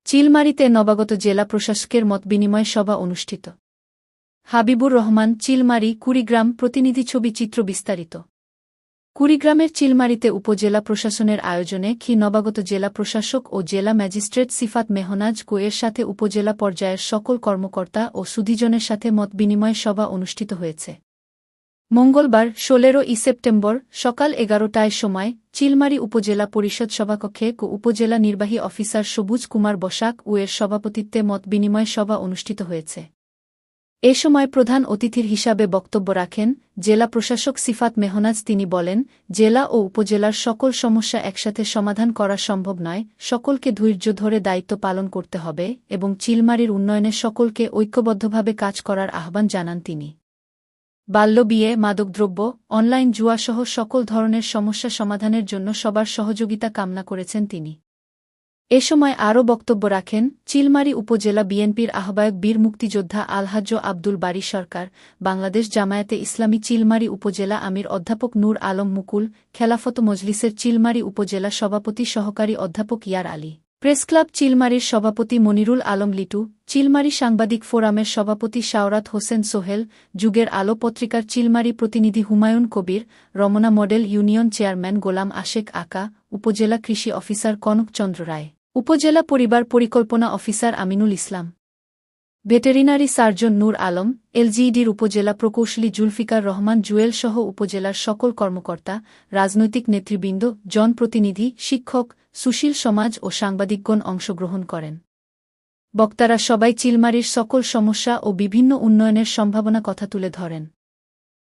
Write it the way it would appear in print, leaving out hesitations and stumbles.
চিলমারীতে নবাগত জেলা প্রশাসকের মতবিনিময় সভা অনুষ্ঠিত। হাবিবুর রহমান, চিলমারী, কুড়িগ্রাম প্রতিনিধি। ছবি চিত্র বিস্তারিত। কুড়িগ্রামের চিলমারীতে উপজেলা প্রশাসনের আয়োজনে নবাগত জেলা প্রশাসক ও জেলা ম্যাজিস্ট্রেট সিফাত মেহনাজ কোয়ের সাথে উপজেলা পর্যায়ের সকল কর্মকর্তা ও সুধীজনের সাথে মতবিনিময় সভা অনুষ্ঠিত হয়েছে। মঙ্গলবার ১৬ সেপ্টেম্বর সকাল ১১টায় সময় চিলমারী উপজেলা পরিষদ সভাকক্ষে উপজেলা নির্বাহী অফিসার সবুজ কুমার বসাক এর সভাপতিত্বে মতবিনিময় সভা অনুষ্ঠিত হয়েছে। এ সময় প্রধান অতিথির হিসাবে বক্তব্য রাখেন জেলা প্রশাসক সিফাত মেহনাজ। তিনি বলেন, জেলা ও উপজেলার সকল সমস্যা একসাথে সমাধান করা সম্ভব নয়, সকলকে ধৈর্য ধরে দায়িত্ব পালন করতে হবে এবং চিলমারীর উন্নয়নে সকলকে ঐক্যবদ্ধভাবে কাজ করার আহ্বান জানান তিনি। বাল্যবিয়ে, মাদকদ্রব্য, অনলাইন জুয়াসহ সকল ধরনের সমস্যা সমাধানের জন্য সবার সহযোগিতা কামনা করেছেন তিনি। এ সময় আরও বক্তব্য রাখেন চিলমারী উপজেলা বিএনপির আহ্বায়ক বীর মুক্তিযোদ্ধা আলহাজ্জ আব্দুল বারী সরকার, বাংলাদেশ জামায়াতে ইসলামী চিলমারী উপজেলা আমির অধ্যাপক নূর আলম মুকুল, খেলাফত মজলিসের চিলমারী উপজেলা সভাপতি সহকারী অধ্যাপক ইয়ার আলী, প্রেসক্লাব চিলমারীর সভাপতি মনিরুল আলম লিটু, চিলমারী সাংবাদিক ফোরামের সভাপতি শাওরাত হোসেন সোহেল, যুগের আলো পত্রিকার চিলমারী প্রতিনিধি Humayun Kabir, Ramna model union chairman গোলাম আশেক আকা, উপজেলা কৃষি অফিসার কনক চন্দ্র রায়, উপজেলা পরিবার পরিকল্পনা officer Aminul Islam, veterinary surgeon নূর আলম, এলজিইডির উপজেলা প্রকৌশলী জুলফিকার রহমান জুয়েল সহ উপজেলার সকল কর্মকর্তা, রাজনৈতিক নেতৃবৃন্দ, জনপ্রতিনিধি, শিক্ষক, সুশীল সমাজ ও সাংবাদিকগণ অংশগ্রহণ করেন। বক্তারা সবাই চিলমারীর সকল সমস্যা ও বিভিন্ন উন্নয়নের সম্ভাবনা কথা তুলে ধরেন।